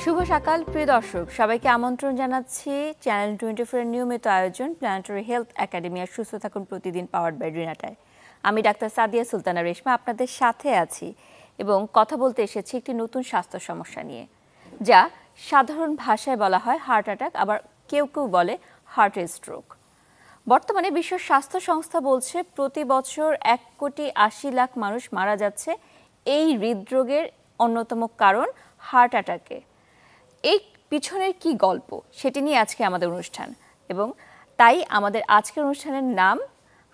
শুভ সকাল প্রিয় দর্শক, সবাইকে আমন্ত্রণ জানাচ্ছি চ্যানেল 24 এর নিয়মিত আয়োজন প্ল্যানেটারি হেলথ একাডেমি আর সুস্থ থাকুন প্রতিদিন পাওয়ার্ড বাই রিনাটায়। আমি ডাক্তার সাদিয়া সুলতানা রেশমা আপনাদের সাথে আছি এবং কথা বলতে এসেছি একটি নতুন স্বাস্থ্য সমস্যা নিয়ে, যা সাধারণ ভাষায় বলা হয় হার্ট অ্যাটাক, আবার কেউ কেউ বলে হার্টের স্ট্রোক। বর্তমানে বিশ্ব স্বাস্থ্য সংস্থা বলছে প্রতি বছর 1,80,00,000 মানুষ মারা যাচ্ছে এই হৃদরোগের অন্যতম কারণ হার্ট অ্যাটাকে। এই পিছনের কি গল্প সেটি নিয়ে আজকে আমাদের অনুষ্ঠান, এবং তাই আমাদের আজকের অনুষ্ঠানের নাম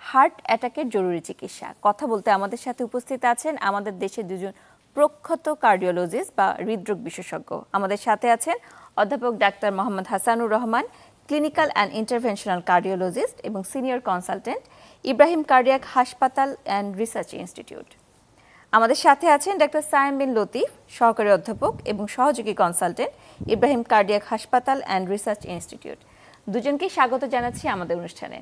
হার্ট অ্যাটাকের জরুরি চিকিৎসা। কথা বলতে আমাদের সাথে উপস্থিত আছেন আমাদের দেশের দুজন প্রখ্যাত কার্ডিওলজিস্ট বা হৃদরোগ বিশেষজ্ঞ। আমাদের সাথে আছেন অধ্যাপক doctor Mohammad Hasanur Rahman, clinical and interventional cardiologist এবং সিনিয়র কনসালটেন্ট, ইব্রাহিম কার্ডিয়াক হাসপাতাল অ্যান্ড রিসার্চ ইনস্টিটিউট। আমাদের সাথে আছেন ডাক্তার সায়েম বিন লতিফ, সহকারী অধ্যাপক এবং সহযোগী কনসালটেন্ট, ইব্রাহিম কার্ডিয়াক হাসপাতাল অ্যান্ড রিসার্চ ইনস্টিটিউট। দুজনকেই স্বাগত জানাচ্ছি আমাদের অনুষ্ঠানে।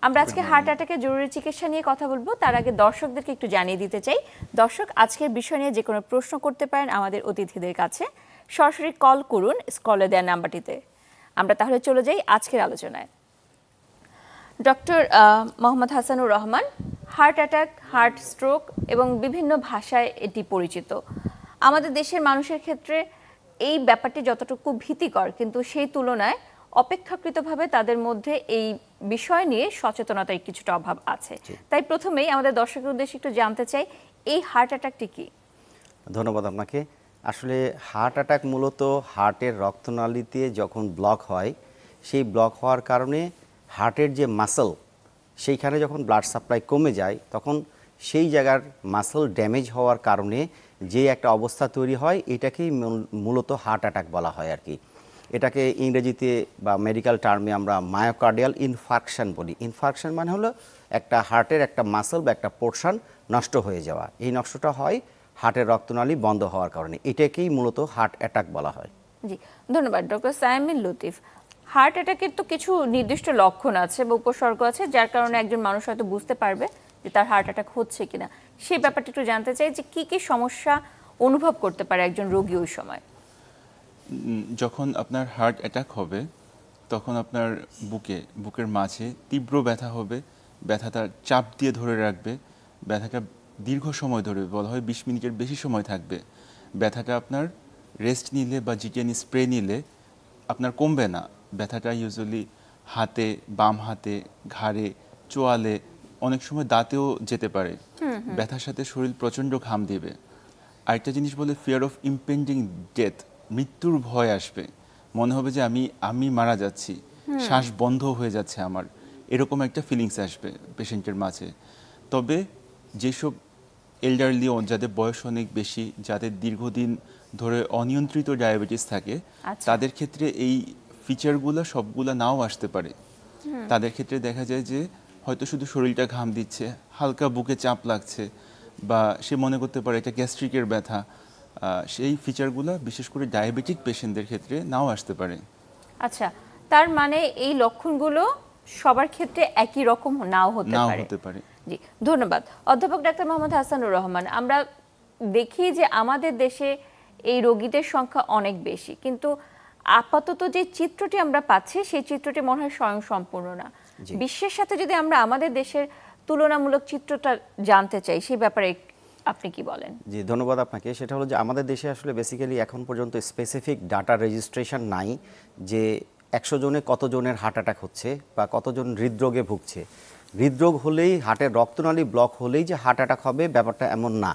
আমরা আজকে হার্ট অ্যাটাকের জরুরি চিকিৎসা নিয়ে কথা বলবো। তার আগে দর্শকদেরকে একটু জানিয়ে দিতে চাই, দর্শক আজকের বিষয় নিয়ে যে কোনো প্রশ্ন করতে পারেন আমাদের অতিথিদের কাছে। সরাসরি কল করুন স্ক্রলে দেওয়া নাম্বারটিতে। আমরা তাহলে চলে যাই আজকের আলোচনায়। Doctor Mohammad Hasanur Rahman, heart attack, heart stroke এবং বিভিন্ন ভাষায় এটি পরিচিত। আমাদের দেশের মানুষের ক্ষেত্রে এই ব্যাপারটি যতটুকু ভীতিকর, কিন্তু সেই তুলনায় অপেক্ষাকৃতভাবে তাদের মধ্যে এই বিষয় নিয়ে সচেতনতার কিছুটা অভাব আছে। তাই প্রথমেই আমাদের দর্শকের উদ্দেশ্যে একটু জানতে চাই, এই হার্ট অ্যাটাকটি কি? ধন্যবাদ আপনাকে। আসলে হার্ট অ্যাটাক মূলত হার্টের রক্তনালীতে যখন ব্লক হয়, সেই ব্লক হওয়ার কারণে হার্টের যে মাসল, সেইখানে যখন ব্লাড সাপ্লাই কমে যায়, তখন সেই জায়গার মাসল ড্যামেজ হওয়ার কারণে যে একটা অবস্থা তৈরি হয়, এটাকেই মূলত হার্ট অ্যাটাক বলা হয় আর কি। এটাকে ইংরেজিতে বা মেডিকেল টার্মে আমরা মায়োকার্ডিয়াল ইনফার্কশন বলি। ইনফার্কশন মানে হলো একটা হার্টের একটা মাসল বা একটা পোর্শন নষ্ট হয়ে যাওয়া। এই নষ্টটা হয় হার্টের রক্তনালী বন্ধ হওয়ার কারণে। এটাকেই মূলত হার্ট অ্যাটাক বলা হয়। জি, ধন্যবাদ ডক্টর সায়েম বিন লতিফ। হার্ট অ্যাটাকের তো কিছু নির্দিষ্ট লক্ষণ আছে বা উপসর্গ আছে, যার কারণে একজন মানুষ হয়তো বুঝতে পারবে যে তার হার্ট অ্যাটাক হচ্ছে কিনা। সেই ব্যাপারটা একটু জানতে চাই যে কি কি সমস্যা অনুভব করতে পারে একজন রোগী ওই সময়। যখন আপনার হার্ট অ্যাটাক হবে, তখন আপনার বুকের মাঝে তীব্র ব্যথা হবে, ব্যথাটা চাপ দিয়ে ধরে রাখবে, ব্যথাটা দীর্ঘ সময় ধরে, বলা হয় 20 মিনিটের বেশি সময় থাকবে। ব্যথাটা আপনার রেস্ট নিলে বা জিটিএনই স্প্রে নিলে আপনার কমবে না। ব্যথাটা ইউজুয়ালি হাতে, বাম হাতে, ঘাড়ে, চোয়ালে, অনেক সময় দাঁতেও যেতে পারে। ব্যথার সাথে শরীর প্রচণ্ড ঘাম দিবে। আরেকটা জিনিস বলে ফিয়ার অফ ইম্পেন্ডিং ডেথ, মৃত্যুর ভয় আসবে। মনে হবে যে আমি মারা যাচ্ছি, শ্বাস বন্ধ হয়ে যাচ্ছে আমার, এরকম একটা ফিলিংস আসবে পেশেন্টের মাঝে। তবে যেসব এল্ডারলি, যাদের বয়স অনেক বেশি, যাদের দীর্ঘদিন ধরে অনিয়ন্ত্রিত ডায়াবেটিস থাকে, তাদের ক্ষেত্রে এই ফিচারগুলো সবগুলো নাও আসতে পারে। তাদের ক্ষেত্রে দেখা যায় যে হয়তো শুধু শরীরটা ঘাম দিচ্ছে, হালকা বুকে চাপ লাগছে, বা সে মনে করতে পারে এটা গ্যাস্ট্রিকের ব্যথা। সেই ফিচারগুলো বিশেষ করে ডায়াবেটিক পেশেন্টদের ক্ষেত্রে নাও আসতে পারে। আচ্ছা, তার মানে এই লক্ষণগুলো সবার ক্ষেত্রে একই রকম নাও হতে পারে। জি, ধন্যবাদ অধ্যাপক ডাক্তার মোহাম্মদ হাসানুর রহমান। আমরা দেখি যে আমাদের দেশে এই রোগীদের সংখ্যা অনেক বেশি, কিন্তু আপাতত যে চিত্রটি আমরা পাচ্ছি সেই চিত্রটি মনে হয় স্বয়ংসম্পূর্ণ না। বিশ্বের সাথে যদি আমরা আমাদের দেশের তুলনামূলক চিত্রটা জানতে চাই, সেই ব্যাপারে আপনি কি বলেন? জি, ধন্যবাদ আপনাকে। সেটা হলো যে আমাদের দেশে আসলে বেসিক্যালি এখন পর্যন্ত স্পেসিফিক ডাটা রেজিস্ট্রেশন নাই যে 100 জনে কতজনের হার্ট অ্যাটাক হচ্ছে বা কতজন হৃদরোগে ভুগছে। হৃদরোগ হলেই, হার্টের রক্তনালী ব্লক হলেই যে হার্ট অ্যাটাক হবে, ব্যাপারটা এমন না।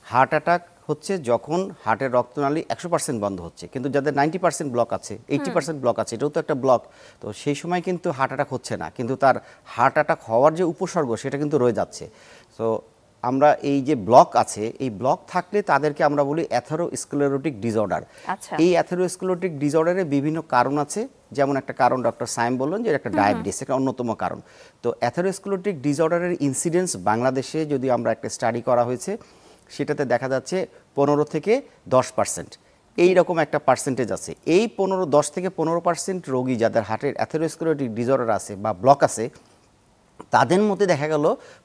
হার্ট অ্যাটাক হচ্ছে যখন হার্টের রক্তনালী 100% বন্ধ হচ্ছে, কিন্তু যাদের 90% ব্লক আছে, 80% ব্লক আছে, এটাও তো একটা ব্লক, তো সেই সময় কিন্তু হার্ট অ্যাটাক হচ্ছে না, কিন্তু তার হার্ট অ্যাটাক হওয়ার যে উপসর্গ সেটা কিন্তু রয়ে যাচ্ছে। তো আমরা এই যে ব্লক আছে, এই ব্লক থাকলে তাদেরকে আমরা বলি অ্যাথেরোস্ক্লেরোটিক ডিসঅর্ডার। এই অ্যাথেরোস্ক্লেরোটিক ডিসঅর্ডারের বিভিন্ন কারণ আছে, যেমন একটা কারণ ডক্টর সায়েম বললেন যে একটা ডায়াবেটিস, একটা অন্যতম কারণ। তো অ্যাথেরোস্ক্লেরোটিক ডিসঅর্ডারের ইনসিডেন্স বাংলাদেশে যদি আমরা একটা স্টাডি করা হয়েছে, সেটাতে দেখা যাচ্ছে 15 থেকে 10% এইরকম একটা পার্সেন্টেজ আছে। এই 10 থেকে 15% রোগী যাদের হার্টের অ্যাথেরোস্ক্লেরোটিক ডিসঅর্ডার আছে বা ব্লক আছে, তাদের মধ্যে দেখা গেল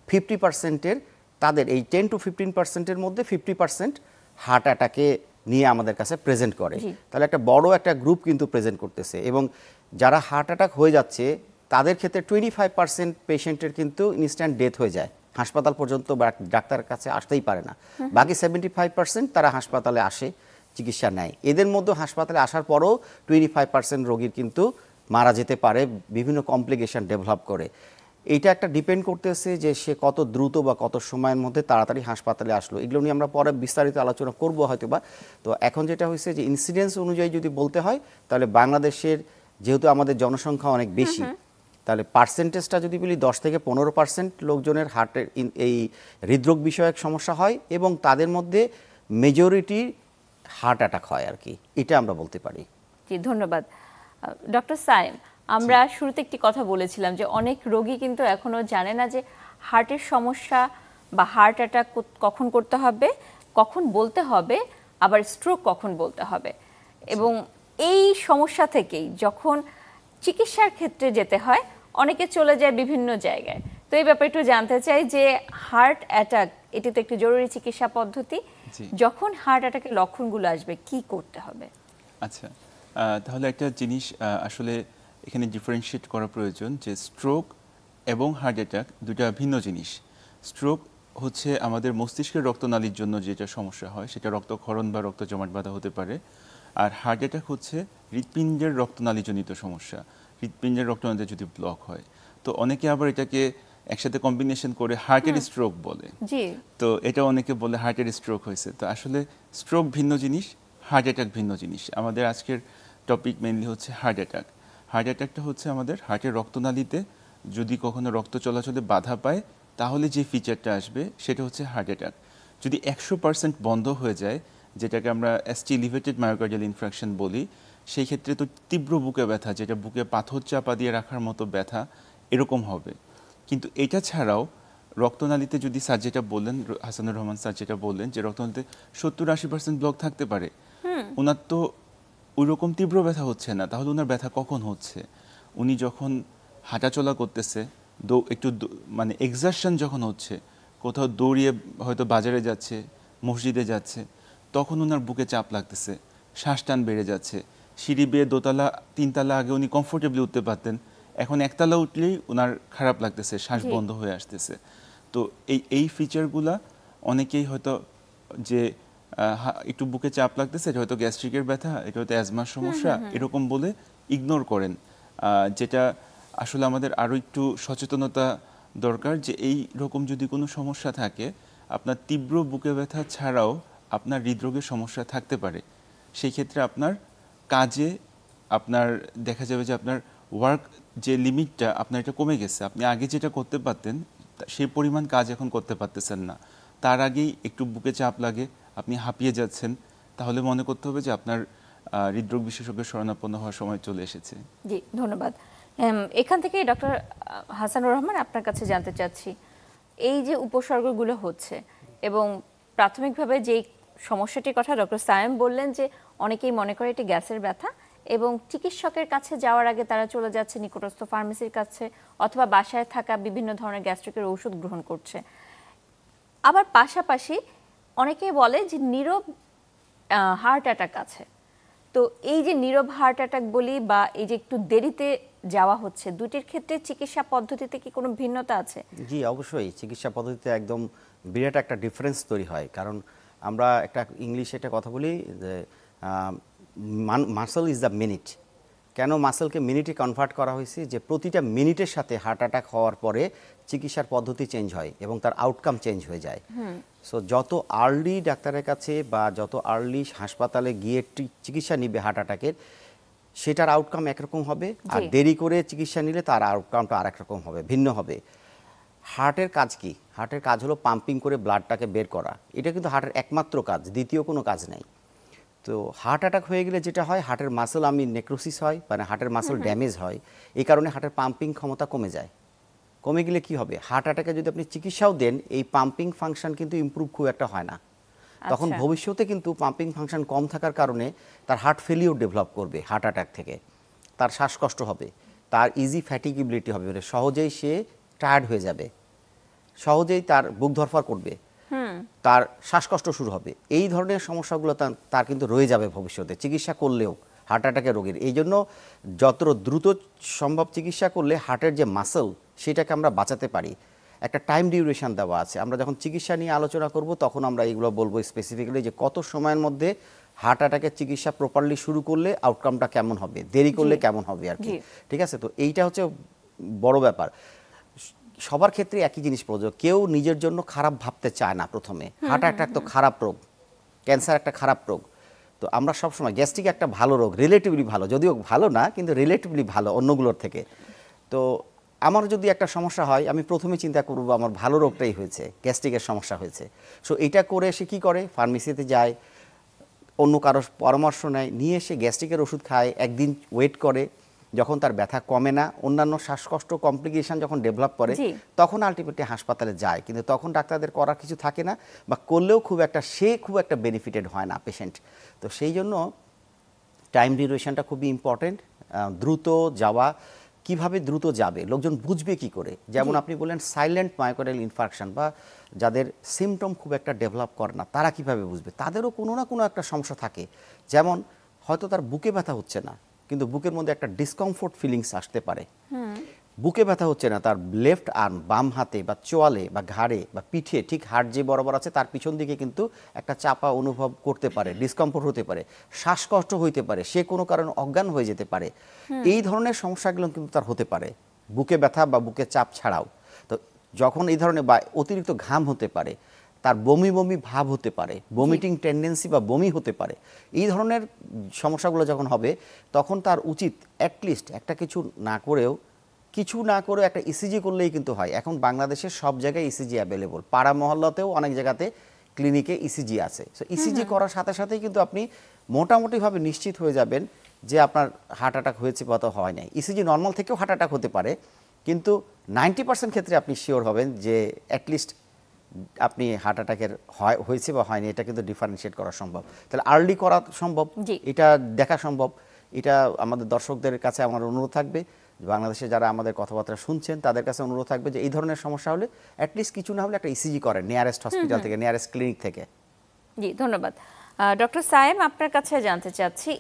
50%-এর, তাদের এই 10 to 15%-এর মধ্যে 50% হার্ট অ্যাটাকে নিয়ে আমাদের কাছে প্রেজেন্ট করে। জি। তাহলে একটা বড় একটা গ্রুপ কিন্তু প্রেজেন্ট করতেছে, এবং যারা হার্ট অ্যাটাক হয়ে যাচ্ছে তাদের ক্ষেত্রে 25% পেশেন্টের কিন্তু ইনস্ট্যান্ট ডেথ হয়ে যায়, হাসপাতাল পর্যন্ত বা ডাক্তারের কাছে আসতেই পারে না। বাকি 75% তারা হাসপাতালে আসে, চিকিৎসা নেয়। এদের মধ্যে হাসপাতালে আসার পরও 25% রোগীর কিন্তু মারা যেতে পারে বিভিন্ন কমপ্লিকেশন ডেভেলপ করে। এইটা একটা ডিপেন্ড করতেছে যে সে কত দ্রুত বা কত সময়ের মধ্যে তাড়াতাড়ি হাসপাতালে আসলো। এগুলো নিয়ে আমরা পরে বিস্তারিত আলোচনা করবো হয়তো বা। তো এখন যেটা হয়েছে যে ইনসিডেন্স অনুযায়ী যদি বলতে হয়, তাহলে বাংলাদেশের যেহেতু আমাদের জনসংখ্যা অনেক বেশি, তাহলে পার্সেন্টেজটা যদি বলি 10 থেকে 15% লোকজনের হার্টের এই হৃদরোগ বিষয়ক সমস্যা হয়, এবং তাদের মধ্যে মেজরিটি হার্ট অ্যাটাক হয় আর কি, এটা আমরা বলতে পারি। জি, ধন্যবাদ। ডক্টর সাইম, আমরা শুরুতে একটি কথা বলেছিলাম যে অনেক রোগী কিন্তু এখনো জানে না যে হার্টের সমস্যা বা হার্ট অ্যাটাক কখন করতে হবে, কখন বলতে হবে, আবার স্ট্রোক কখন বলতে হবে। এবং এই সমস্যা থেকেই যখন চিকিৎসার ক্ষেত্রে যেতে হয়, অনেকে চলে যায় বিভিন্ন জায়গায়। তো এই ব্যাপারে একটু জানতে চাই যে হার্ট অ্যাটাক এটি তো একটি জরুরি চিকিৎসা পদ্ধতি, জি। যখন হার্ট অ্যাটাকের লক্ষণগুলো আসবে কি করতে হবে? আচ্ছা, তাহলে একটা জিনিস আসলে এখানে ডিফারেন্সিয়েট করা প্রয়োজন যে স্ট্রোক এবং হার্ট অ্যাটাক দুটা ভিন্ন জিনিস। স্ট্রোক হচ্ছে আমাদের মস্তিষ্কের রক্তনালীর জন্য যেটা সমস্যা হয়, সেটা রক্তক্ষরণ বা রক্ত জমাট বাঁধা হতে পারে। আর হার্ট অ্যাটাক হচ্ছে হৃৎপিণ্ডের রক্তনালীজনিত সমস্যা, হৃৎপিণ্ডের রক্তনালীতে যদি ব্লক হয়। তো অনেকে আবার এটাকে একসাথে কম্বিনেশন করে হার্টের স্ট্রোক বলে। জি। তো এটা অনেকে বলে হার্টের স্ট্রোক হয়েছে। তো আসলে স্ট্রোক ভিন্ন জিনিস, হার্ট অ্যাটাক ভিন্ন জিনিস। আমাদের আজকের টপিক মেইনলি হচ্ছে হার্ট অ্যাটাক। হার্ট অ্যাটাকটা হচ্ছে আমাদের হার্টের রক্তনালীতে যদি কখনো রক্ত চলাচলে বাধা পায়, তাহলে যে ফিচারটা আসবে সেটা হচ্ছে হার্ট অ্যাটাক। যদি 100% বন্ধ হয়ে যায়, যেটাকে আমরা এসটি এলিভেটেড মায়োকার্ডিয়াল ইনফ্রাকশন বলি, সেই ক্ষেত্রে তো তীব্র বুকে ব্যথা, যেটা বুকে পাথর চাপা দিয়ে রাখার মতো ব্যথা এরকম হবে। কিন্তু এটা ছাড়াও রক্তনালীতে যদি স্যার যেটা বললেন, হাসানুর রহমান স্যার যেটা বললেন যে রক্তনালীতে 70-80% ব্লক থাকতে পারে, ওনার তো ওই রকম তীব্র ব্যথা হচ্ছে না, তাহলে ওনার ব্যথা কখন হচ্ছে? উনি যখন হাঁটাচলা করতেছে, একটু মানে এক্সারশন যখন হচ্ছে, কোথাও দৌড়িয়ে হয়তো বাজারে যাচ্ছে, মসজিদে যাচ্ছে, তখন ওনার বুকে চাপ লাগতেছে, শ্বাস টান বেড়ে যাচ্ছে। সিঁড়ি বেয়ে দোতলা 3 তলা আগে উনি কমফোর্টেবলি উঠতে পারতেন, এখন 1 তলা উঠলেই ওনার খারাপ লাগতেছে, শ্বাস বন্ধ হয়ে আসতেছে। তো এই ফিচারগুলা অনেকেই হয়তো যে একটু বুকে চাপ লাগতেছে, এটা হয়তো গ্যাস্ট্রিকের ব্যথা, এটা হয়তো অ্যাজমার সমস্যা, এরকম বলে ইগনোর করেন। যেটা আসলে আমাদের আরও একটু সচেতনতা দরকার যে এই রকম যদি কোনো সমস্যা থাকে, আপনার তীব্র বুকে ব্যথা ছাড়াও আপনার হৃদরোগের সমস্যা থাকতে পারে। সেই ক্ষেত্রে আপনার কাজে আপনার দেখা যাবে যে আপনার ওয়ার্ক যে লিমিটটা আপনার এটা কমে গেছে, আপনি আগে যেটা করতে পারতেন সেই পরিমাণ কাজ এখন করতে পারতেছেন না। তার আগেই একটু বুকে চাপ লাগে, আপনি হাঁপিয়ে যাচ্ছেন, তাহলে মনে করতে হবে যে আপনার হৃদরোগ বিশেষজ্ঞের শরণাপন্ন হওয়ার সময় চলে এসেছে। জি, ধন্যবাদ। এখান থেকে ডক্টর হাসানুর রহমান আপনার কাছে জানতে চাচ্ছি, এই যে উপসর্গগুলো হচ্ছে এবং প্রাথমিকভাবে যেই সমস্যাটির কথা ডক্টর সায়েম বললেন যে অনেকেই মনে করে এটি গ্যাসের ব্যথা, এবং চিকিৎসকের কাছে যাওয়ার আগে তারা চলে যাচ্ছে নিকটস্থ ফার্মেসির কাছে অথবা বাসায় থাকা বিভিন্ন ধরনের গ্যাস্ট্রিকের ওষুধ গ্রহণ করছে। আবার পাশাপাশি অনেকেই বলে যে নীরব হার্ট অ্যাটাক আছে। তো এই যে নীরব হার্ট অ্যাটাক বলি বা এই যে একটু দেরিতে যাওয়া হচ্ছে, দুটির ক্ষেত্রে চিকিৎসা পদ্ধতিতে কি কোনো ভিন্নতা আছে? জি, অবশ্যই চিকিৎসা পদ্ধতিতে একদম বিরাট একটা ডিফারেন্স তৈরি হয়। কারণ আমরা একটা ইংলিশে একটা কথা বলি যে মাসল ইজ দ্য মিনিট। কেন মাসলকে মিনিটে কনভার্ট করা হয়েছে? যে প্রতিটা মিনিটের সাথে হার্ট অ্যাটাক হওয়ার পরে চিকিৎসার পদ্ধতি চেঞ্জ হয় এবং তার আউটকাম চেঞ্জ হয়ে যায়। সো যত আর্লি ডাক্তারের কাছে বা যত আর্লি হাসপাতালে গিয়ে চিকিৎসা নিবে হার্ট অ্যাটাকের, সেটার আউটকাম একরকম হবে, আর দেরি করে চিকিৎসা নিলে তার আউটকামটা আরেক রকম হবে, ভিন্ন হবে। হার্টের কাজ কি? হার্টের কাজ হলো পাম্পিং করে ব্লাডটাকে বের করা। এটা কিন্তু হার্টের একমাত্র কাজ, দ্বিতীয় কোনো কাজ নাই। তো হার্ট অ্যাটাক হয়ে গেলে যেটা হয়, হার্টের মাসল নেক্রোসিস হয়, মানে হার্টের মাসল ড্যামেজ হয়। এই কারণে হার্টের পাম্পিং ক্ষমতা কমে যায়। কমে গেলে কি হবে? হার্ট অ্যাটাকে যদি আপনি চিকিৎসাও দেন, এই পাম্পিং ফাংশন কিন্তু ইমপ্রুভ খুব একটা হয় না। তখন ভবিষ্যতে কিন্তু পাম্পিং ফাংশন কম থাকার কারণে তার হার্ট ফেলিওর ডেভেলপ করবে। হার্ট অ্যাটাক থেকে তার শ্বাসকষ্ট হবে, তার ইজি ফ্যাটিগিবিলিটি হবে, মানে সহজেই সে টায়ার্ড হয়ে যাবে, সহজেই তার বুক ধরফর করবে। তার শ্বাসকষ্ট শুরু হবে, এই ধরনের সমস্যাগুলো তার কিন্তু রয়ে যাবে ভবিষ্যতে চিকিৎসা করলেও হার্ট অ্যাটাকের রোগীর। এই জন্য যত দ্রুত সম্ভব চিকিৎসা করলে হার্টের যে মাসল সেটাকে আমরা বাঁচাতে পারি। একটা টাইম ডিউরেশন দেওয়া আছে, আমরা যখন চিকিৎসা নিয়ে আলোচনা করব তখন আমরা এইগুলো বলবো স্পেসিফিক্যালি যে কত সময়ের মধ্যে হার্ট অ্যাটাকের চিকিৎসা প্রপারলি শুরু করলে আউটকামটা কেমন হবে, দেরি করলে কেমন হবে আর কি। ঠিক আছে, তো এইটা হচ্ছে বড় ব্যাপার। সবার ক্ষেত্রে একই জিনিস প্রযোজ্য, কেউ নিজের জন্য খারাপ ভাবতে চায় না। প্রথমে হার্ট অ্যাটাক তো খারাপ রোগ, ক্যান্সার একটা খারাপ রোগ, তো আমরা সবসময় গ্যাস্ট্রিক একটা ভালো রোগ, রিলেটিভলি ভালো, যদিও ভালো না কিন্তু রিলেটিভলি ভালো অন্যগুলোর থেকে। তো আমার যদি একটা সমস্যা হয় আমি প্রথমে চিন্তা করবো আমার ভালো রোগটাই হয়েছে, গ্যাস্ট্রিকের সমস্যা হয়েছে। সো এটা করে সে কী করে, ফার্মেসিতে যায়, অন্য কারোর পরামর্শ নেয়, নিয়ে এসে গ্যাস্ট্রিকের ওষুধ খায়, একদিন ওয়েট করে, যখন তার ব্যথা কমে না, অন্যান্য শ্বাসকষ্ট কমপ্লিকেশন যখন ডেভেলপ করে তখন আলটিমেটলি হাসপাতালে যায়, কিন্তু তখন ডাক্তারদের করার কিছু থাকে না, বা করলেও খুব একটা বেনিফিটেড হয় না পেশেন্ট। তো সেই জন্য টাইম ডিউরেশনটা খুবই ইম্পর্টেন্ট। দ্রুত যাওয়া, কিভাবে দ্রুত যাবে, লোকজন বুঝবে কি করে? যেমন আপনি বললেন সাইলেন্ট মায়োকার্ডিয়াল ইনফার্কশন, বা যাদের সিমটম খুব একটা ডেভেলপ করে না, তারা কিভাবে বুঝবে? তাদেরও কোনো না কোনো একটা সমস্যা থাকে। যেমন হয়তো তার বুকে ব্যথা হচ্ছে না, কিন্তু বুকের মধ্যে একটা ডিসকমফোর্ট ফিলিংস আসতে পারে। বুকে ব্যথা হচ্ছে না, তার লেফট আর্ম, বাম হাতে বা চোয়ালে বা ঘাড়ে বা পিঠে, ঠিক হাড় যে বরাবর আছে তার পিছন দিকে কিন্তু একটা চাপা অনুভব করতে পারে, ডিসকমফোর্ট হতে পারে, শ্বাসকষ্ট হইতে পারে, সে কোনো কারণে অজ্ঞান হয়ে যেতে পারে। এই ধরনের সমস্যাগুলো কিন্তু তার হতে পারে বুকে ব্যথা বা বুকে চাপ ছাড়াও। তো যখন এই ধরনের বা অতিরিক্ত ঘাম হতে পারে, তার বমি বমি ভাব হতে পারে, ভমিটিং টেন্ডেন্সি বা বমি হতে পারে, এই ধরনের সমস্যাগুলো যখন হবে তখন তার উচিত অ্যাটলিস্ট একটা কিছু না করেও একটা ইসিজি করলেই কিন্তু হয়। এখন বাংলাদেশের সব জায়গায় ইসিজি অ্যাভেলেবল, পাড়া মহল্লাতেও অনেক জায়গাতে ক্লিনিকে ইসিজি আছে। সো ইসিজি করার সাথে সাথেই কিন্তু আপনি মোটামুটিভাবে নিশ্চিত হয়ে যাবেন যে আপনার হার্ট অ্যাটাক হয়েছে বা তো হয় নাই। ইসিজি নর্মাল থেকেও হার্ট অ্যাটাক হতে পারে, কিন্তু 90% ক্ষেত্রে আপনি শিওর হবেন যে অ্যাটলিস্ট আপনি হার্ট অ্যাটাকের হয়েছে বা হয়নি, এটা কিন্তু ডিফারেন্সিয়েট করা সম্ভব। তাহলে আর্লি করা সম্ভব, এটা দেখা সম্ভব। এটা আমাদের দর্শকদের কাছে আমার অনুরোধ থাকবে, বাংলাদেশে যারা আমাদের কথাবার্তা শুনছেন তাদের কাছে অনুরোধ থাকবে যে এই ধরনের সমস্যা হলে অ্যাটলিস্ট কিছু না হলে একটা ইসিজি করেন নিয়ারেস্ট হসপিটাল থেকে, নিয়ারেস্ট ক্লিনিক থেকে। জি, ধন্যবাদ। ডক্টর সায়েম, আপনার কাছে জানতে চাচ্ছি,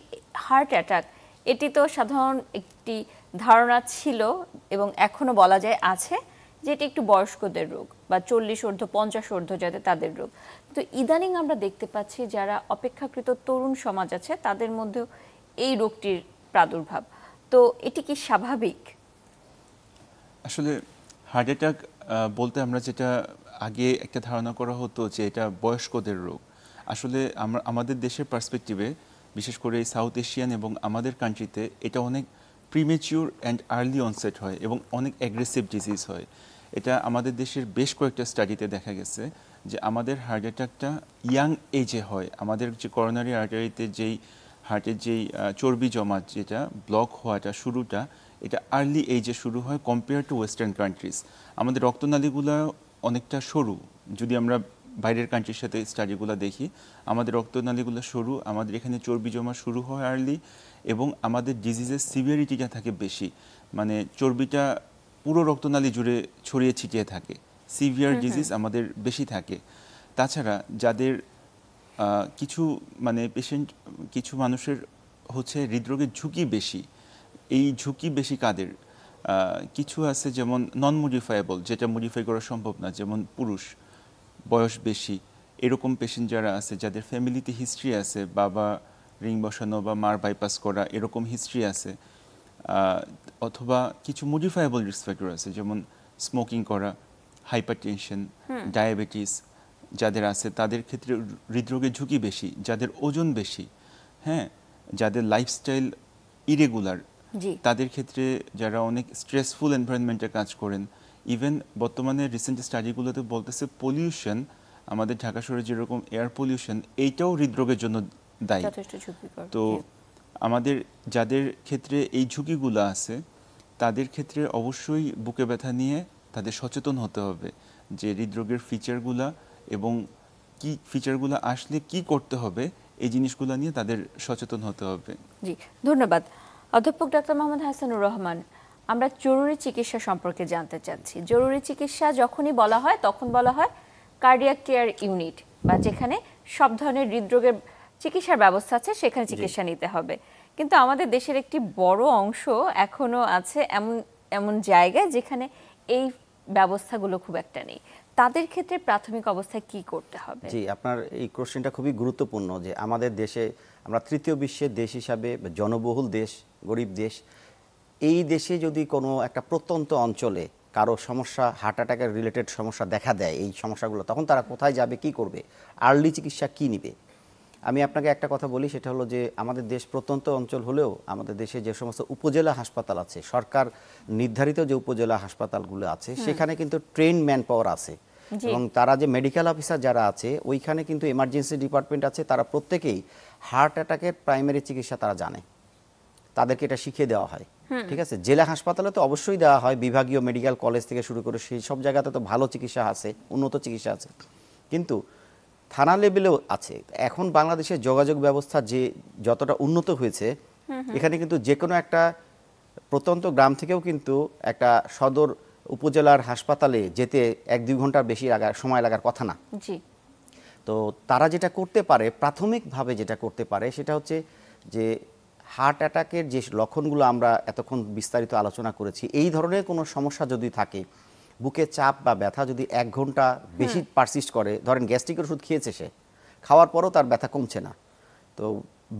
হার্ট অ্যাটাক এটি তো সাধারণ একটি ধারণা ছিল এবং এখনো বলা যায় আছে যে এটি একটু বয়স্কদের রোগ বা 40 ঊর্ধ্ব 50 ঊর্ধ্ব যাদের তাদের রোগ। তো ইদানিং আমরা দেখতে পাচ্ছি যারা অপেক্ষাকৃত তরুণ সমাজ আছে তাদের মধ্যেও এই রোগটির প্রাদুর্ভাব। তো এটি কি স্বাভাবিক? আসলে হার্ট অ্যাটাক বলতে আমরা যেটা আগে একটা ধারণা করা হতো যে এটা বয়স্কদের রোগ, আসলে আমাদের দেশের পার্সপেক্টিভে বিশেষ করে সাউথ এশিয়ান এবং আমাদের কান্ট্রিতে এটা অনেক প্রিমেচিউর অ্যান্ড আর্লি অনসেট হয় এবং অনেক অ্যাগ্রেসিভ ডিজিজ হয়। এটা আমাদের দেশের বেশ কয়েকটা স্টাডিতে দেখা গেছে যে আমাদের হার্ট অ্যাটাকটা ইয়াং এজে হয়। আমাদের যে করোনারি আর্টারিতে যেই হার্টের যেই চর্বি জমা যেটা ব্লক হওয়াটা শুরুটা, এটা আর্লি এজে শুরু হয় কম্পেয়ার টু ওয়েস্টার্ন কান্ট্রিজ। আমাদের রক্তনালীগুলো অনেকটা সরু, যদি আমরা বাইরের কান্ট্রির সাথে স্টাডিগুলো দেখি আমাদের রক্তনালীগুলো সরু, আমাদের এখানে চর্বি জমা শুরু হয় আর্লি, এবং আমাদের ডিজিজের সিভিয়ারিটিটা থাকে বেশি, মানে চর্বিটা পুরো রক্তনালী জুড়ে ছড়িয়ে ছিটিয়ে থাকে, সিভিয়ার ডিজিজ আমাদের বেশি থাকে। তাছাড়া যাদের কিছু কিছু মানুষের হচ্ছে হৃদরোগের ঝুঁকি বেশি, এই ঝুঁকি বেশি কাদের? কিছু আছে যেমন নন মডিফায়েবল, যেটা মডিফাই করা সম্ভব না, যেমন পুরুষ, বয়স বেশি, এরকম পেশেন্ট যারা আছে, যাদের ফ্যামিলিতে হিস্ট্রি আছে, বাবা রিং বসানো বা মার বাইপাস করা এরকম হিস্ট্রি আছে, অথবা কিছু মডিফায়েবল রিস্ক ফ্যাক্টর আছে যেমন স্মোকিং করা, হাইপারটেনশন, ডায়াবেটিস যাদের আছে তাদের ক্ষেত্রে হৃদরোগের ঝুঁকি বেশি, যাদের ওজন বেশি, হ্যাঁ, যাদের লাইফস্টাইল ইরেগুলার, তাদের ক্ষেত্রে যারা অনেক স্ট্রেসফুল এনভায়রনমেন্টে কাজ করেন, ইভেন বর্তমানে রিসেন্ট স্টাডিগুলোতে বলতেছে পলিউশন, আমাদের ঢাকা শহরে যেরকম এয়ার পলিউশন, এইটাও হৃদরোগের জন্য দায়ী। তো আমাদের যাদের ক্ষেত্রে এই ঝুঁকিগুলো আছে তাদের ক্ষেত্রে অবশ্যই বুকে ব্যথা নিয়ে তাদের সচেতন হতে হবে যে হৃদরোগের ফিচারগুলা এবং কি ফিচারগুলো আসলে কি করতে হবে, এই জিনিসগুলো নিয়ে তাদের সচেতন হতে হবে। জি, ধন্যবাদ। অধ্যাপক ডক্টর মোহাম্মদ হাসানুর রহমান, আমরা জরুরি চিকিৎসা সম্পর্কে জানতে চাচ্ছি। জরুরি চিকিৎসা যখনই বলা হয় তখন বলা হয় কার্ডিয়াক কেয়ার ইউনিট বা যেখানে সব ধরনের হৃদরোগের চিকিৎসার ব্যবস্থা আছে সেখানে চিকিৎসা নিতে হবে। কিন্তু আমাদের দেশের একটি বড় অংশ এখনো আছে এমন এমন জায়গায় যেখানে এই ব্যবস্থাগুলো খুব একটা নেই। তাদের ক্ষেত্রে প্রাথমিক অবস্থায় কি করতে হবে? জি, আপনার এই কোশ্চেনটা খুবই গুরুত্বপূর্ণ যে আমাদের দেশে আমরা তৃতীয় বিশ্বের দেশ হিসাবে জনবহুল দেশ, গরিব দেশ, এই দেশে যদি কোনো একটা প্রত্যন্ত অঞ্চলে কারো সমস্যা, হার্ট অ্যাটাকের রিলেটেড সমস্যা দেখা দেয়, এই সমস্যাগুলো, তখন তারা কোথায় যাবে, কি করবে, আর্লি চিকিৎসা কি নিবে? আমি আপনাকে একটা কথা বলি, সেটা হলো যে আমাদের দেশ প্রত্যন্ত অঞ্চল হলেও আমাদের দেশে যে সমস্ত উপজেলা হাসপাতাল আছে, সরকার নির্ধারিত যে উপজেলা হাসপাতালগুলো আছে, সেখানে কিন্তু ট্রেন ম্যান পাওয়ার আছে এবং তারা যে মেডিকেল অফিসার যারা আছে ওইখানে কিন্তু এমার্জেন্সি ডিপার্টমেন্ট আছে, তারা প্রত্যেকেই হার্ট অ্যাটাকের প্রাইমারি চিকিৎসা তারা জানে, তাদেরকে এটা শিখিয়ে দেওয়া হয়। ঠিক আছে, জেলা হাসপাতালে তো অবশ্যই দেওয়া হয়, বিভাগীয় মেডিকেল কলেজ থেকে শুরু করে সেই সব জায়গাতে তো ভালো চিকিৎসা আছে, উন্নত চিকিৎসা আছে, কিন্তু থানা লেভেলেও আছে। এখন বাংলাদেশের যোগাযোগ ব্যবস্থা যে যতটা উন্নত হয়েছে, এখানে কিন্তু যে কোনো একটা প্রত্যন্ত গ্রাম থেকেও কিন্তু একটা সদর উপজেলার হাসপাতালে যেতে 1-2 ঘন্টার বেশি সময় লাগার কথা না। জি। তো তারা যেটা করতে পারে, প্রাথমিকভাবে যেটা করতে পারে সেটা হচ্ছে যে হার্ট অ্যাটাকের যে লক্ষণগুলো আমরা এতক্ষণ বিস্তারিত আলোচনা করেছি, এই ধরনের কোনো সমস্যা যদি থাকে, বুকে চাপ বা ব্যথা যদি 1 ঘন্টা বেশি পারসিস্ট করে, ধরেন গ্যাস্ট্রিকের ওষুধ খেয়েছে সে, খাওয়ার পরও তার ব্যথা কমছে না, তো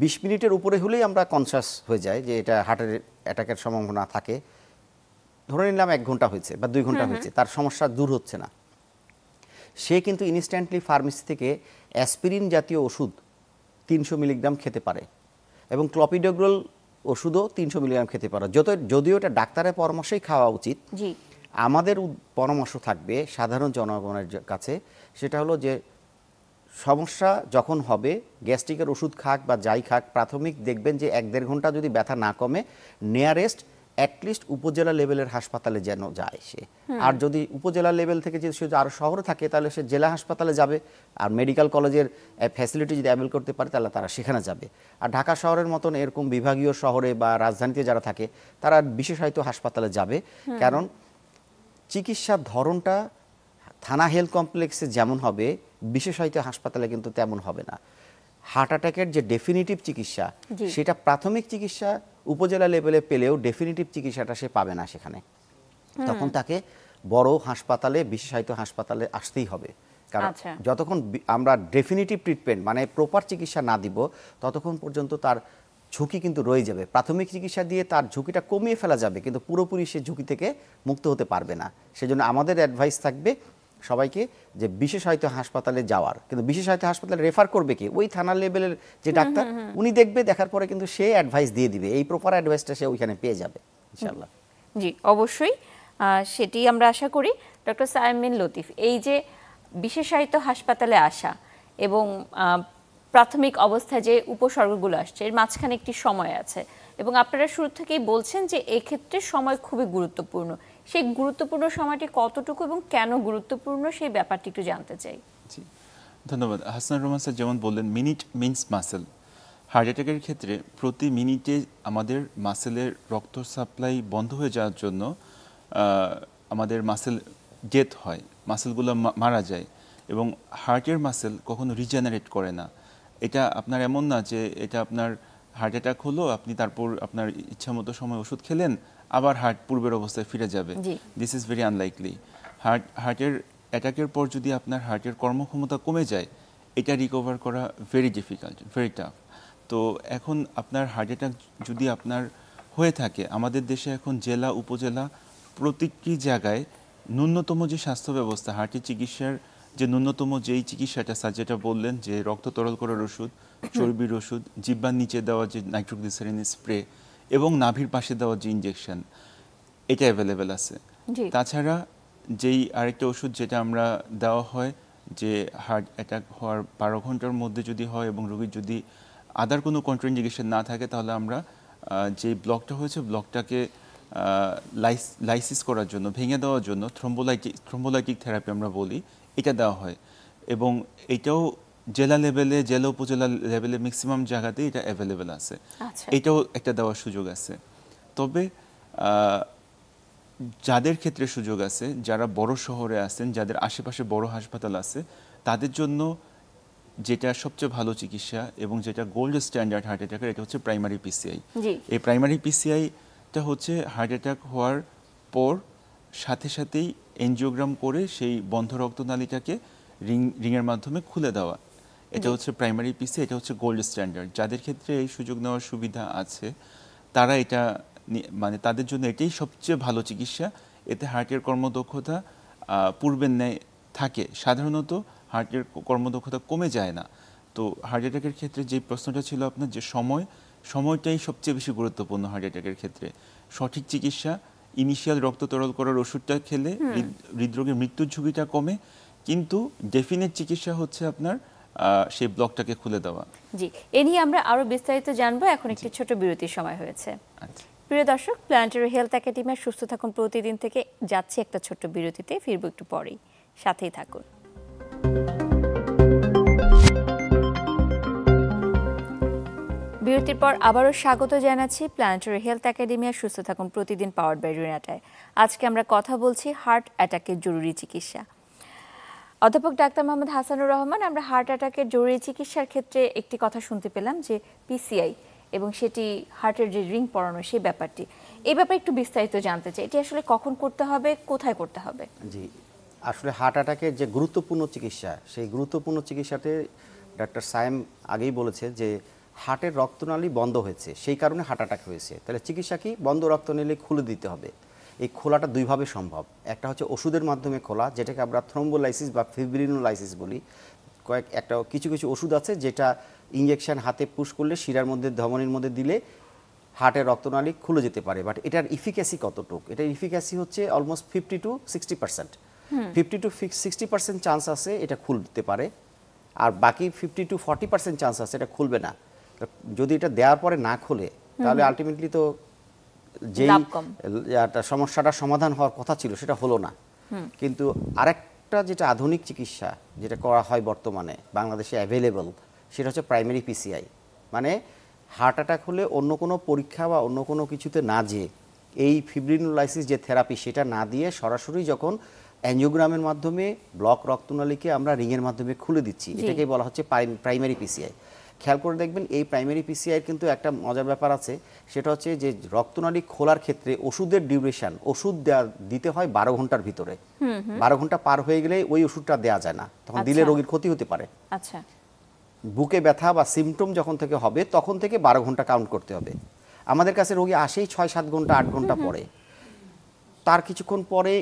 20 মিনিটের উপরে হলেই আমরা কনসাস হয়ে যাই যে এটা হার্টের অ্যাটাকের সম্ভাবনা থাকে। ধরে নিলাম 1 ঘন্টা হয়েছে বা 2 ঘন্টা হয়েছে, তার সমস্যা দূর হচ্ছে না, সে কিন্তু ইনস্ট্যান্টলি ফার্মেসি থেকে অ্যাসপিরিন জাতীয় ওষুধ 300 মিলিগ্রাম খেতে পারে এবং ক্লপিডোগ্রল ওষুধও 300 মিলিগ্রাম খেতে পারে। যদিও এটা ডাক্তারের পরামর্শেই খাওয়া উচিত, জি। আমাদের পরামর্শ থাকবে সাধারণ জনগণের কাছে, সেটা হলো যে সমস্যা যখন হবে, গ্যাস্ট্রিকের ওষুধ খাক বা যাই খাক, প্রাথমিক দেখবেন যে 1-1.5 ঘন্টা যদি ব্যথা না কমে, নিয়ারেস্ট অ্যাটলিস্ট উপজেলা লেভেলের হাসপাতালে যেন যায় সে। আর যদি উপজেলা লেভেল থেকে যদি সে আরও শহরে থাকে তাহলে সে জেলা হাসপাতালে যাবে, আর মেডিকেল কলেজের ফ্যাসিলিটি যদি অ্যাভেল করতে পারে তাহলে তারা সেখানে যাবে। আর ঢাকা শহরের মতন এরকম বিভাগীয় শহরে বা রাজধানীতে যারা থাকে তারা বিশেষায়িত হাসপাতালে যাবে, কারণ চিকিৎসার ধরনটা থানা হেলথ কমপ্লেক্সে যেমন হবে, বিশেষায়িত হাসপাতালে কিন্তু তেমন হবে না। হার্ট অ্যাটাকের যে ডেফিনিটিভ চিকিৎসা, সেটা প্রাথমিক চিকিৎসা উপজেলা লেভেলে পেলেও ডেফিনিটিভ চিকিৎসাটা সে পাবে না সেখানে, তখন তাকে বড় হাসপাতালে, বিশেষায়িত হাসপাতালে আসতেই হবে। কারণ যতক্ষণ আমরা ডেফিনিটিভ ট্রিটমেন্ট মানে প্রপার চিকিৎসা না দিব, ততক্ষণ পর্যন্ত তার ঝুঁকি কিন্তু রয়ে যাবে। প্রাথমিক চিকিৎসা দিয়ে তার ঝুঁকিটা কমিয়ে ফেলা যাবে, কিন্তু পুরোপুরি সে ঝুঁকি থেকে মুক্ত হতে পারবে না। সেজন্য আমাদের অ্যাডভাইস থাকবে সবাইকে যে বিশেষায়িত হাসপাতালে যাওয়ার। কিন্তু বিশেষায়িত হাসপাতালে রেফার করবে কি? ওই থানা লেভেলের যে ডাক্তার, উনি দেখবে, দেখার পরে কিন্তু সে অ্যাডভাইস দিয়ে দিবে, এই প্রপার অ্যাডভাইসটা সে ওইখানে পেয়ে যাবে ইনশাআল্লাহ। জি, অবশ্যই সেটি আমরা আশা করি। ডক্টর সায়েম লতিফ, এই যে বিশেষায়িত হাসপাতালে আসা এবং প্রাথমিক অবস্থায় যে উপসর্গগুলো আসছে, এর মাঝখানে একটি সময় আছে এবং আপনারা শুরু থেকেই বলছেন যে এক্ষেত্রে সময় খুবই গুরুত্বপূর্ণ। সেই গুরুত্বপূর্ণ সময়টি কতটুকু এবং কেন গুরুত্বপূর্ণ সেই ব্যাপারটি একটু জানতে চাই। জি, ধন্যবাদ। হাসানুর রহমান স্যার যেমন বললেন, মিনিট মিনস মাসেল। হার্ট অ্যাটাকের ক্ষেত্রে প্রতি মিনিটে আমাদের মাসেলের রক্ত সাপ্লাই বন্ধ হয়ে যাওয়ার জন্য আমাদের মাসেল ডেথ হয়, মাসেলগুলো মারা যায় এবং হার্টের মাসেল কখনো রিজেনারেট করে না। এটা আপনার এমন না যে এটা আপনার হার্ট অ্যাটাক হলো, আপনি তারপর আপনার ইচ্ছামতো সময় ওষুধ খেলেন, আবার হার্ট পূর্বের অবস্থায় ফিরে যাবে। This is very unlikely. হার্টের অ্যাটাকের পর যদি আপনার হার্টের কর্মক্ষমতা কমে যায়, এটা রিকভার করা ভেরি ডিফিকাল্ট, ভেরি টাফ। তো এখন আপনার হার্ট অ্যাটাক যদি আপনার হয়ে থাকে, আমাদের দেশে এখন জেলা উপজেলা প্রতিটি জায়গায় ন্যূনতম যে স্বাস্থ্য ব্যবস্থা, হার্টের চিকিৎসার যে ন্যূনতম যেই চিকিৎসাটা স্যার যেটা বললেন, যে রক্ত তরল করার ওষুধ, চর্বির ওষুধ, জিহ্বার নিচে দেওয়া যে নাইট্রোগ্লিসারিন স্প্রে এবং নাভির পাশে দেওয়া যে ইনজেকশন, এটা অ্যাভেলেবেল আছে। তাছাড়া যেই আরেকটা ওষুধ যেটা আমরা দেওয়া হয়, যে হার্ট অ্যাটাক হওয়ার 12 ঘন্টার মধ্যে যদি হয় এবং রোগীর যদি আদার কোনো কন্ট্রাইন্ডিকেশন না থাকে, তাহলে আমরা যে ব্লকটা হয়েছে ব্লকটাকে লাইসিস করার জন্য, ভেঙে দেওয়ার জন্য থ্রম্বোলাইটিক থেরাপি আমরা বলি, এটা দেওয়া হয়। এবং এটাও জেলা লেভেলে, জেলা উপজেলা লেভেলে ম্যাক্সিমাম জায়গাতেই এটা অ্যাভেলেবেল আছে। এটাও একটা দেওয়ার সুযোগ আছে। তবে যাদের ক্ষেত্রে সুযোগ আছে, যারা বড় শহরে আছেন, যাদের আশেপাশে বড় হাসপাতাল আছে, তাদের জন্য যেটা সবচেয়ে ভালো চিকিৎসা এবং যেটা গোল্ড স্ট্যান্ডার্ড হার্ট অ্যাটাকের, এটা হচ্ছে প্রাইমারি পিসিআই। জি। এই প্রাইমারি পিসিআইটা হচ্ছে হার্ট অ্যাটাক হওয়ার পর সাথে সাথেই এনজিওগ্রাম করে সেই বন্ধ রক্তনালীটাকে রিংয়ের মাধ্যমে খুলে দেওয়া, এটা হচ্ছে প্রাইমারি পিসিআই, এটা হচ্ছে গোল্ড স্ট্যান্ডার্ড। যাদের ক্ষেত্রে এই সুযোগ নেওয়ার সুবিধা আছে তারা এটা মানে তাদের জন্য এটাই সবচেয়ে ভালো চিকিৎসা। এতে হার্টের কর্মদক্ষতা পূর্বের ন্যায় থাকে। সাধারণত হার্টের কর্মদক্ষতা কমে যায় না। তো হার্ট অ্যাটাকের ক্ষেত্রে যে প্রশ্নটা ছিল আপনার, যে সময়টাই সবচেয়ে বেশি গুরুত্বপূর্ণ হার্ট অ্যাটাকের ক্ষেত্রে। সঠিক চিকিৎসা, ইনিশিয়াল রক্ত তরল করার ওষুধটা খেলে হৃদরোগের মৃত্যুর ঝুঁকিটা কমে, কিন্তু ডেফিনেট চিকিৎসা হচ্ছে আপনার সেই ব্লকটাকে খুলে দেওয়া। জি, এ নিয়ে আমরা আরো বিস্তারিত জানবো। এখন একটি ছোট বিরতির সময় হয়েছে। আচ্ছা। প্রিয় দর্শক, প্ল্যানেটারি হেলথ একাডেমির সুস্থ থাকুন প্রতিদিন থেকে যাচ্ছে একটা ছোট্ট বিরতিতে, ফিরবো একটু পরেই, সাথেই থাকুন। বিরতির পর আবারও স্বাগত জানাচ্ছি প্ল্যানেটারি হেলথ একাডেমি আর সুস্থ থাকুন প্রতিদিন পাওয়ার্ড বাই রিনাটায়। আজকে আমরা কথা বলছি হার্ট অ্যাটাকের জরুরি চিকিৎসা। অধ্যাপক ডাক্তার মোহাম্মদ হাসানুর রহমান, আমরা হার্ট অ্যাটাকের জরুরি চিকিৎসার ক্ষেত্রে একটি কথা শুনতে পেলাম যে পিসিআই এবং সেটি হার্টের যে রিং পরানো সেই ব্যাপারটি, এই ব্যাপারে একটু বিস্তারিত জানতে চাই। এটি আসলে কখন করতে হবে, কোথায় করতে হবে? জি, আসলে হার্ট অ্যাটাকের যে গুরুত্বপূর্ণ চিকিৎসা, সেই গুরুত্বপূর্ণ চিকিৎসাতে ডাক্তার সায়েম আগেই বলেছে যে হার্টের রক্তনালী বন্ধ হয়েছে, সেই কারণে হার্ট অ্যাটাক হয়েছে। তাহলে চিকিৎসা কি? বন্ধ রক্তনালী খুলে দিতে হবে। এই খোলাটা দুইভাবে সম্ভব। একটা হচ্ছে ওষুধের মাধ্যমে খোলা, যেটাকে আমরা থ্রোম্বোলাইসিস বা ফিব্রিনোলাইসিস বলি। কিছু কিছু ওষুধ আছে যেটা ইঞ্জেকশন হাতে পুশ করলে শিরার মধ্যে, ধমনির মধ্যে দিলে হার্টের রক্তনালী খুলে যেতে পারে। বাট এটার ইফিক্যাসি কতটুকু? এটার ইফিক্যাসি হচ্ছে অলমোস্ট 50 to 60%। 50 to 60% চান্স আছে এটা খুলতে পারে, আর বাকি 50 to 40% চান্স আছে এটা খুলবে না। যদি এটা দেওয়ার পরে না খোলে তাহলে আলটিমেটলি তো যেই সমস্যাটা সমাধান হওয়ার কথা ছিল সেটা হলো না। কিন্তু আরেকটা যেটা আধুনিক চিকিৎসা যেটা করা হয় বর্তমানে বাংলাদেশে অ্যাভেলেবল, সেটা হচ্ছে প্রাইমারি পিসিআই। মানে হার্ট অ্যাটাক হলে অন্য কোনো পরীক্ষা বা অন্য কোনো কিছুতে না যেয়ে এই ফিব্রিনোলাইসিস যে থেরাপি সেটা না দিয়ে সরাসরি যখন অ্যাঞ্জিওগ্রামের মাধ্যমে ব্লক রক্তনালীকে আমরা রিংয়ের মাধ্যমে খুলে দিচ্ছি, এটাকেই বলা হচ্ছে প্রাইমারি পিসিআই। খেয়াল করে দেখবেন এই প্রাইমারি পিসিআই কিন্তু একটা মজার ব্যাপার আছে, সেটা হচ্ছে যে রক্তনালী খোলার ক্ষেত্রে ওষুধের ডিউরেশন, ওষুধ দিতে হয় 12 ঘন্টার ভিতরে। 12 ঘন্টা পার হয়ে গেলে ওই ওষুধটা দেওয়া যায় না, তখন দিলে রোগীর ক্ষতি হতে পারে। আচ্ছা, বুকে ব্যথা বা সিমটম যখন থেকে হবে তখন থেকে 12 ঘন্টা কাউন্ট করতে হবে। আমাদের কাছে রোগী আসেই 6-7 ঘন্টা 8 ঘন্টা পরে, তার কিছুক্ষণ পরে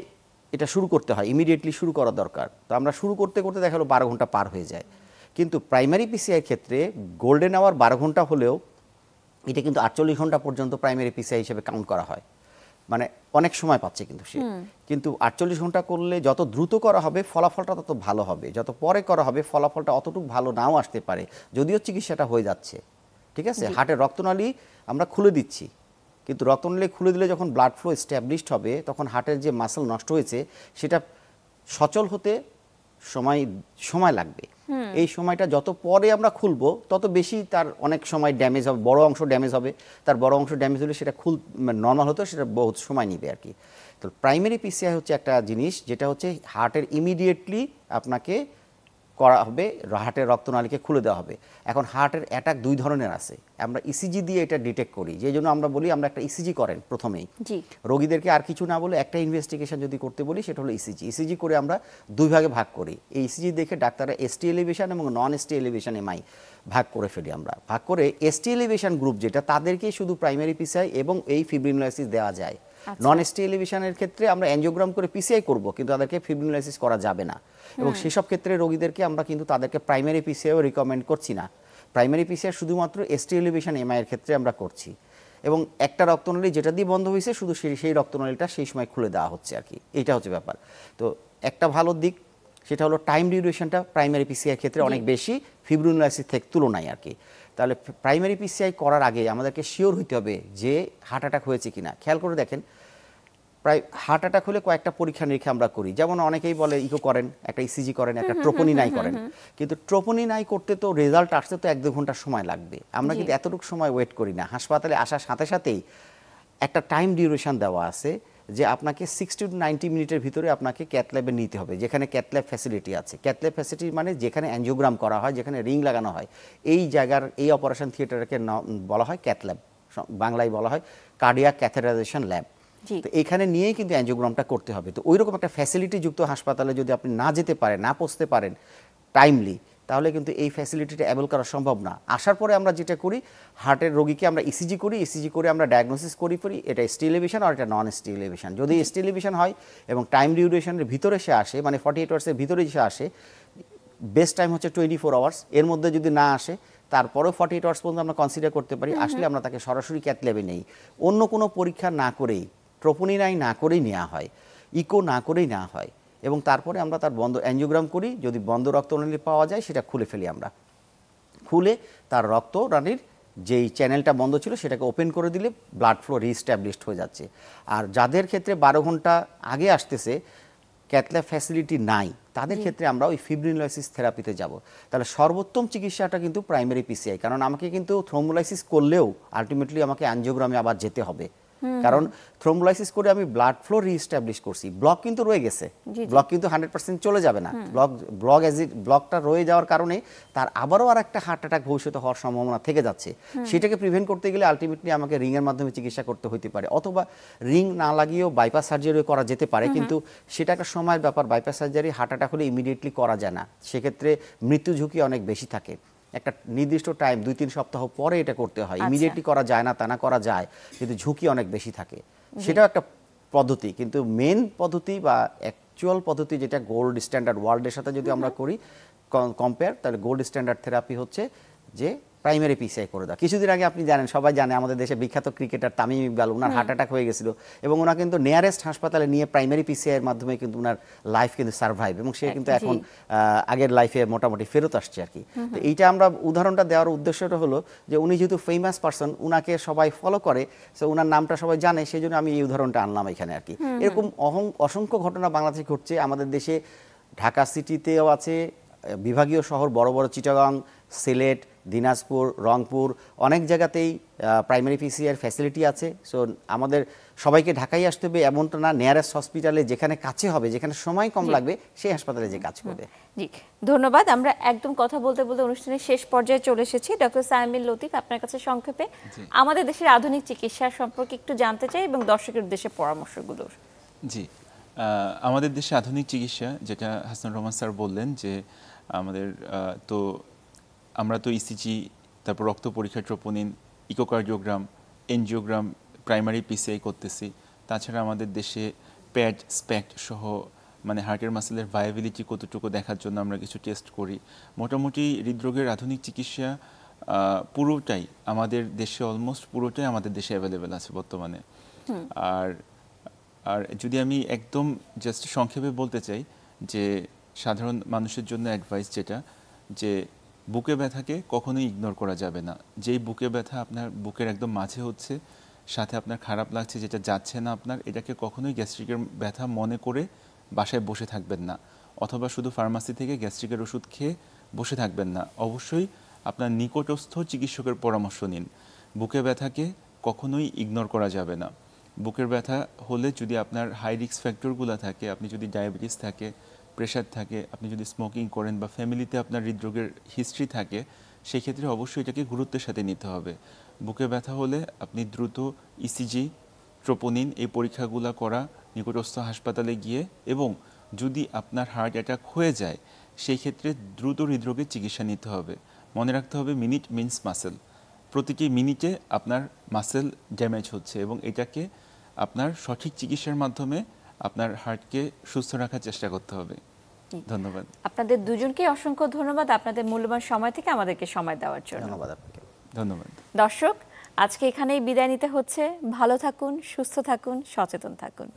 এটা শুরু করতে হয়, ইমিডিয়েটলি শুরু করা দরকার। তো আমরা শুরু করতে করতে দেখা গেলো 12 ঘন্টা পার হয়ে যায়। কিন্তু প্রাইমারি পিসিআই ক্ষেত্রে গোল্ডেন আওয়ার 12 ঘন্টা হলেও এটা কিন্তু 48 ঘন্টা পর্যন্ত প্রাইমারি পিসিআই হিসেবে কাউন্ট করা হয়। মানে অনেক সময় পাচ্ছে কিন্তু সে, কিন্তু 48 ঘন্টা করলে যত দ্রুত করা হবে ফলাফলটা তত ভালো হবে, যত পরে করা হবে ফলাফলটা অতটুকু ভালো নাও আসতে পারে, যদিও চিকিৎসাটা হয়ে যাচ্ছে। ঠিক আছে, হার্টের রক্তনালী আমরা খুলে দিচ্ছি, কিন্তু রক্তনালী খুলে দিলে যখন ব্লাড ফ্লো এস্টাবলিশড হবে তখন হার্টের যে মাসল নষ্ট হয়েছে সেটা সচল হতে সময় লাগবে। এই সময়টা যত পরে আমরা খুলবো তত বেশি তার অনেক সময় ড্যামেজ হবে, বড় অংশ ড্যামেজ হবে। তার বড় অংশ ড্যামেজ হলে সেটা নর্মাল হতো, সেটা বহুত সময় নেবে আর কি। তো প্রাইমারি পিসিআই হচ্ছে একটা জিনিস যেটা হচ্ছে হার্টের ইমিডিয়েটলি আপনাকে করা হবে, হার্টের রক্তনালীকে খুলে দেওয়া হবে। এখন হার্টের অ্যাটাক দুই ধরনের আছে, আমরা ইসিজি দিয়ে এটা ডিটেক্ট করি, যেই জন্য আমরা বলি আমরা একটা ইসিজি করেন প্রথমেই রোগীদেরকে, আর কিছু না বলে একটা ইনভেস্টিগেশন যদি করতে বলি সেটা হলো ইসিজি। ইসিজি করে আমরা দুই ভাগে ভাগ করি। এই ইসিজি দেখে ডাক্তাররা এসটি এলিভেশন এবং নন এসটি এলিভেশন এমআই ভাগ করে ফেলি। আমরা ভাগ করে এসটি এলিভেশন গ্রুপ যেটা, তাদেরকেই শুধু প্রাইমারি পিসিআই এবং এই ফিব্রিনোলাইসিস দেওয়া যায়। নন এসটি এলিভেশনের ক্ষেত্রে আমরা অ্যাঞ্জিওগ্রাম করে পিসিআই করব, কিন্তু তাদেরকে ফিব্রিনোলাইসিস করা যাবে না। এবং সেসব ক্ষেত্রে রোগীদেরকে আমরা কিন্তু তাদেরকে প্রাইমারি পিসিআইও রিকমেন্ড করছি না। প্রাইমারি পিসিআই শুধুমাত্র এসটি এলিভেশন এমআই এর ক্ষেত্রে আমরা করছি। এবং একটা রক্তনালী যেটা দিয়ে বন্ধ হয়েছে শুধু সেই রক্তনালীটা সেই সময় খুলে দেওয়া হচ্ছে আর কি। এইটা হচ্ছে ব্যাপার। তো একটা ভালো দিক সেটা হলো টাইম ডিউরেশনটা প্রাইমারি পিসিআই ক্ষেত্রে অনেক বেশি ফিব্রিনোলাইসিস থেকে তুলনায় আর কি। তাহলে প্রাইমারি পিসিআই করার আগে আমাদেরকে শিওর হইতে হবে যে হার্ট অ্যাটাক হয়েছে কিনা। খেয়াল করে দেখেন, প্রায় হার্ট অ্যাটাক হলে কয়েকটা পরীক্ষা নিরীক্ষা আমরা করি, যেমন অনেকেই বলে ইকো করেন, একটা ইসিজি করেন, একটা ট্রোপোনিনাই করেন। কিন্তু ট্রোপোনিনাই করতে তো রেজাল্ট আসতে তো 1-2 ঘন্টা সময় লাগবে। আমরা কিন্তু এতটুকু সময় ওয়েট করি না। হাসপাতালে আসার সাথে সাথেই একটা টাইম ডিউরেশন দেওয়া আছে যে আপনাকে 60 to 90 মিনিটের ভিতরে আপনাকে ক্যাথ ল্যাবে নিতে হবে, যেখানে ক্যাথ ল্যাব ফ্যাসিলিটি আছে। ক্যাথ ল্যাব ফ্যাসিলিটি মানে যেখানে অ্যাঞ্জিওগ্রাম করা হয়, যেখানে রিং লাগানো হয়, এই জায়গার এই অপারেশন থিয়েটারকে বলা হয় ক্যাথ ল্যাব, বাংলায় বলা হয় কার্ডিয়াক ক্যাথেটারাইজেশন ল্যাব। তো এখানে নিয়েই কিন্তু অ্যাঞ্জিওগ্রামটা করতে হবে। তো ওইরকম একটা ফ্যাসিলিটি যুক্ত হাসপাতালে যদি আপনি না যেতে পারেন, না পৌঁছতে পারেন টাইমলি, তাহলে কিন্তু এই ফ্যাসিলিটিটা অ্যাভেল করা সম্ভব না। আসার পরে আমরা যেটা করি, হার্টের রোগীকে আমরা ইসিজি করি, ইসিজি করে আমরা ডায়াগনোসিস করি এটা স্টি এলিভেশন আর এটা নন স্টি এলিভেশন। যদি স্টি এলিভেশন হয় এবং টাইম ডিউরেশনের ভিতরে সে আসে, মানে 48 আওয়ার্সের ভিতরে সে আসে, বেস্ট টাইম হচ্ছে 24 আওয়ার্স, এর মধ্যে যদি না আসে তারপরেও 48 আওয়ার্স পর্যন্ত আমরা কনসিডার করতে পারি। আসলে আমরা তাকে সরাসরি ক্যাথ ল্যাবে নেই, অন্য কোনো পরীক্ষা না করেই, ট্রোপোনিন না করেই নেওয়া হয়, ইকো না করেই নেওয়া হয়, এবং তারপরে আমরা তার বন্ধ অ্যাঞ্জিওগ্রাম করি। যদি বন্ধ রক্তনালী পাওয়া যায় সেটা খুলে ফেলি আমরা, খুলে তার রক্তনালীর যেই চ্যানেলটা বন্ধ ছিল সেটাকে ওপেন করে দিলে ব্লাড ফ্লো রিস্ট্যাবলিশড হয়ে যাচ্ছে। আর যাদের ক্ষেত্রে 12 ঘন্টা আগে আসতেছে, ক্যাথ ল্যাব ফ্যাসিলিটি নাই, তাদের ক্ষেত্রে আমরা ওই ফিব্রিনোলাইসিস থেরাপিতে যাব। তাহলে সর্বোত্তম চিকিৎসাটা কিন্তু প্রাইমারি পিসিআই, কারণ আমাকে কিন্তু থ্রোম্বোলাইসিস করলেও আলটিমেটলি আমাকে অ্যাঞ্জিওগ্রামে আবার যেতে হবে, কারণ থ্রোম্বোলাইসিস করে আমি ব্লাড ফ্লো রিস্টাবলিশ করছি। ব্লক কিন্তু রয়ে গেছে, ব্লক কিন্তু 100% চলে যাবে না। ব্লকটা রয়ে যাওয়ার কারণে তার আবারও আর একটা হার্ট অ্যাটাক ভবিষ্যতে হওয়ার সম্ভাবনা থেকে যাচ্ছে। সেটাকে প্রিভেন্ট করতে গেলে আলটিমেটলি আমাকে রিংয়ের মাধ্যমে চিকিৎসা করতে হতে পারে, অথবা রিং না লাগিয়েও বাইপাস সার্জারি করা যেতে পারে, কিন্তু সেটা একটা সময়ের ব্যাপার। বাইপাস সার্জারি হার্ট অ্যাটাক হলে ইমিডিয়েটলি করা যায় না, সেক্ষেত্রে মৃত্যু ঝুঁকি অনেক বেশি থাকে। একটা নির্দিষ্ট টাইম 2-3 সপ্তাহ পরে এটা করতে হয়, ইমিডিয়েটলি করা যায় না তা না, করা যায়, কিন্তু ঝুঁকি অনেক বেশি থাকে। সেটাও একটা পদ্ধতি, কিন্তু মেন পদ্ধতি বা অ্যাকচুয়াল পদ্ধতি যেটা গোল্ড স্ট্যান্ডার্ড ওয়ার্ল্ডের সাথে যদি আমরা করি কম্পেয়ার, তাহলে গোল্ড স্ট্যান্ডার্ড থেরাপি হচ্ছে যে প্রাইমারি পিসিআই করে দেওয়া। কিছুদিন আগে আপনি জানেন, সবাই জানে, আমাদের দেশে বিখ্যাত ক্রিকেটার তামিম ইকবাল, ওনার হার্ট অ্যাটাক হয়ে গেছিল এবং ওনা কিন্তু নিয়ারেস্ট হাসপাতালে নিয়ে প্রাইমারি পিসিআই এর মাধ্যমে কিন্তু ওনার লাইফ কিন্তু সার্ভাইভ, এবং সে কিন্তু এখন আগের লাইফে মোটামুটি ফেরত আসছে আর কি। তো এইটা আমরা উদাহরণটা দেওয়ার উদ্দেশ্যটা হলো যে উনি যেহেতু ফেমাস পারসন, উনাকে সবাই ফলো করে, সো ওনার নামটা সবাই জানে, সেই জন্য আমি এই উদাহরণটা আনলাম এখানে আর কি। এরকম অসংখ্য ঘটনা বাংলাদেশে ঘটছে। আমাদের দেশে ঢাকা সিটিতেও আছে, বিভাগীয় শহর বড় বড় চিটাগাং, সিলেট, দিনাজপুর, রংপুর, অনেক জায়গাতেই প্রাইমারি পিসিআর ফ্যাসিলিটি আছে। সো আমাদের সবাইকে ঢাকায় আসতে হবে এমনটা না, নিয়ারেস্ট হসপিটালে যেখানে কাছে হবে, যেখানে সময় কম লাগবে, সেই হাসপাতালে যে কাজ করবে। জি, ধন্যবাদ। আমরা একদম কথা বলতে বলতে অনুষ্ঠানের শেষ পর্যায়ে চলে এসেছি। ডক্টর সাইমিল লতিফ, আপনার কাছে সংক্ষেপে আমাদের দেশের আধুনিক চিকিৎসা সম্পর্কে একটু জানতে চাই এবং দর্শকের উদ্দেশ্যে পরামর্শগুলো। জি, আমাদের দেশে আধুনিক চিকিৎসা, যেটা হাসানুর রহমান স্যার বললেন, যে আমাদের আমরা তো ইসিজি, তারপর রক্ত পরীক্ষা, troponin, echocardiogram, angiogram, primary PCI করতেছি। তাছাড়া আমাদের দেশে প্যাড, স্প্যাক্ট সহ মানে হার্টের মাসেলের ভায়াবিলিটি কতটুকু দেখার জন্য আমরা কিছু টেস্ট করি। মোটামুটি হৃদরোগের আধুনিক চিকিৎসা পুরোটাই আমাদের দেশে, অলমোস্ট পুরোটাই আমাদের দেশে অ্যাভেলেবেল আছে বর্তমানে। আর যদি আমি একদম জাস্ট সংক্ষেপে বলতে চাই, যে সাধারণ মানুষের জন্য অ্যাডভাইস যেটা, যে বুকে ব্যথাকে কখনোই ইগনোর করা যাবে না। যেই বুকে ব্যথা আপনার বুকের একদম মাঝে হচ্ছে, সাথে আপনার খারাপ লাগছে, যেটা যাচ্ছে না আপনার, এটাকে কখনোই গ্যাস্ট্রিকের ব্যথা মনে করে বাসায় বসে থাকবেন না, অথবা শুধু ফার্মাসি থেকে গ্যাস্ট্রিকের ওষুধ খেয়ে বসে থাকবেন না। অবশ্যই আপনার নিকটস্থ চিকিৎসকের পরামর্শ নিন। বুকে ব্যথাকে কখনোই ইগনোর করা যাবে না। বুকের ব্যথা হলে যদি আপনার হাই রিস্ক ফ্যাক্টরগুলো থাকে, আপনি যদি ডায়াবেটিস থাকে, প্রেশার থাকে, আপনি যদি স্মোকিং করেন, বা ফ্যামিলিতে আপনার হৃদরোগের হিস্ট্রি থাকে, সেই ক্ষেত্রে অবশ্যই এটাকে গুরুত্বের সাথে নিতে হবে। বুকে ব্যথা হলে আপনি দ্রুত ইসিজি, ট্রোপোনিন এই পরীক্ষাগুলো করা, নিকটস্থ হাসপাতালে গিয়ে, এবং যদি আপনার হার্ট অ্যাটাক হয়ে যায় সেই ক্ষেত্রে দ্রুত হৃদরোগের চিকিৎসা নিতে হবে। মনে রাখতে হবে, মিনিট মিনস মাসেল। প্রতিটি মিনিটে আপনার মাসেল ড্যামেজ হচ্ছে, এবং এটাকে আপনার সঠিক চিকিৎসার মাধ্যমে আপনার হার্টকে সুস্থ রাখার চেষ্টা করতে হবে। ধন্যবাদ। আপনাদের দুজনকে অসংখ্য ধন্যবাদ আপনাদের মূল্যবান সময় থেকে আমাদেরকে সময় দেওয়ার জন্য। ধন্যবাদ আপনাকে। ধন্যবাদ। দর্শক, আজকে এখানেই বিদায় নিতে হচ্ছে। ভালো থাকুন, সুস্থ থাকুন, সচেতন থাকুন।